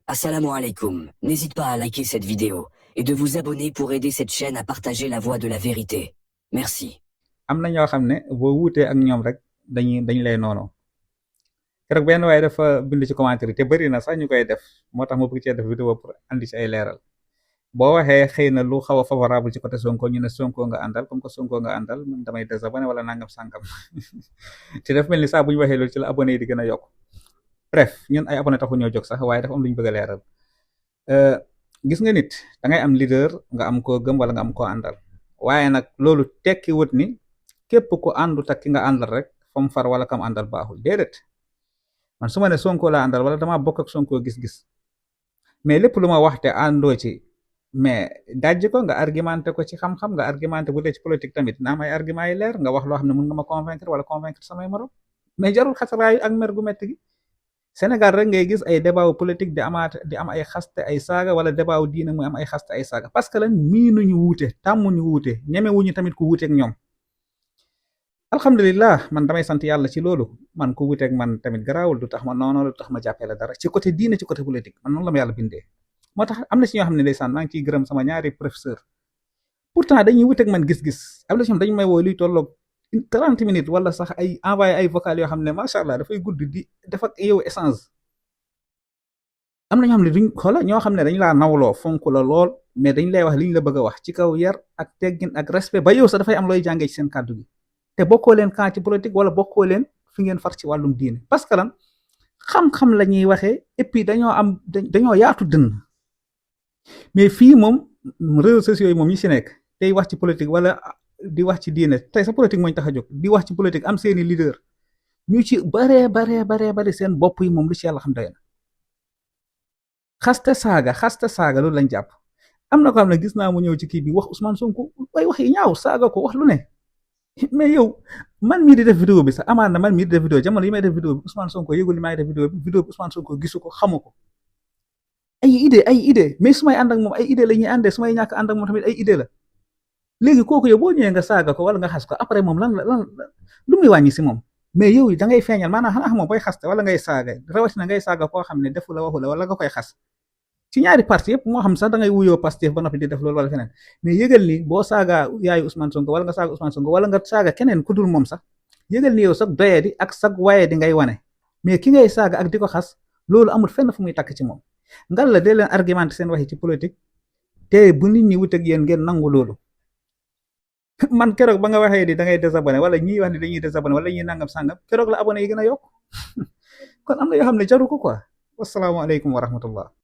Assalamu alaikum. N'hésite pas à liker cette vidéo et de vous abonner pour aider cette chaîne à partager la voix de la vérité. Merci. am na ñoo xam ne boo wuutee ak ñoom rek dañ lay noonu keroog benn waaye dafa bind ci commentaire te bëri na sax ñu koy def moo tax ma bëgg cee def vidéo pour andi ci ay leeral boo waxee xëy na lu xaw a favorable ci côté Sonko ñu ne Sonko nga àndal comme que Sonko nga àndal man damay désabonné wala nangam sànkam te daf mel ni saa bu ñu waxee loolu ci la abonné yi di gën a yokk bref ñun ay abonné taxu ñoo jóg sax waaye dafa am lu ñu bëgg a leeral gis nga nit da ngay am leader nga am koo gëm wala nga am koo àndal waaye nag loolu tekki wut ni képp ku àndut ak ki nga àndal rek fa mu far wala kam àndal baaxul déedéet man su ma ne Sonko laa àndal wala damaa bokk ak Sonko gis-gis mais lépp lu ma wax te àndoo ci mais dajji ko nga argumenté ko ci xam-xam nga argumenté bu dee ci politique tamit naa am ay argument yi leer nga wax loo xam ne mën nga ma convaincre wala convaincre samay morom mais jarul xataraayu ak mer gu metti gi Sénégal rek ngay gis ay débat politique di am ay xaste ay saaga wala débat diine muy am ay xaste ay saaga parce que lan miinuñu wuute tàmmuñu wuute ñemewuñu tamit ku wuuteeg ñoom alhamdulillah man damay sant yàlla ci loolu man ku wuuteeg man tamit garaawul du tax ma noonu du tax ma jàppee la dara ci côté diine ci côté politique man noonu la ma yàlla bindee moo tax am na ci ñoo xam ne ndeysaan maa ngi ciy gërëm sama ñaari professeur pourtant dañuy wuuteeg man gis-gis am na ci ñoom dañu may woo luy tolloog 30 minutes wala sax ay envoyé ay vocal yoo xam ne macha allah dafay gudd di def ak yow échange am na ñoo xam ne duñ xoola ñoo xam ne dañ laa nawloo fonk la lool mais dañ lay wax liñ la bëgg a wax ci kaw yar ak teggin ak respect ba yow sax dafay am looy jàngee ci seen kàddu gi te bokkoo leen camp ci politique wala bokkoo leen fi ngeen far ci wàllum diine parce que lan xam-xam la ñuy waxee et puis dañoo yaatu dënn mais fii moom réseaux sociaux yi moom ñi si nekk tey wax ci politique wala di wax ci diine tey sa politique mooñ tax a jóg di wax ci politique am seeni leader ñu ci bare seen bopp yi moom lu ci yàlla xam doy na xaste saaga loolu lañ jàpp am na ko xam ne gis naa mu ñëw ci kii bi wax Ousmane Sonko way wax yi ñaaw saaga ko wax lu ne mais yow man mii di def vidéo bi sax amaan na man mii di def vidéo jamono yi may def vidéo bi Ousmane Sonko yëgul li may def vidéo bi Ousmane Sonko gisu ko xamu ko ay idée mais su may ànd ak moom ay idée la ñuy àndee su may ñàkk ànd ak moom tamit ay idée la léegi kooku yow boo ñëwee nga saaga ko wala nga xas ko après moom lan lu muy wàññi si moom mais yow da ngay feeñal maanaam xanaa xamoo booy xaste wala ngay saaga rawatina ngay saaga koo xam ne defu la waxu la wala nga koy xas ci ñaari parti yëpp moo xam sax da ngay wuyoo Pastef ba noppi di def loolu wala feneen mais yëgal ni boo saaga yaayu Ousmane Sonko wala nga saaga Ousmane Sonko wala nga saaga keneen ku dul moom sax yëgal ni yow sax doyee di ak sax waaye di ngay wane mais ki ngay saaga ak di ko xas loolu amul fenn fu muy takk ci moom ngal la dee leen argumenté seen waxi ci politique te bu nit ñi wuteeg yéen ngeen nangu loolu man keroog ba nga waxee di da ngay désabonné wala ñiy wax ni dañuy désabonné wala ñuy nangam sàngam keroog la abonné yi gën a yokk kon am na yoo xam ne jaru ko quoi wasalaamaaleykum wa rahmatullah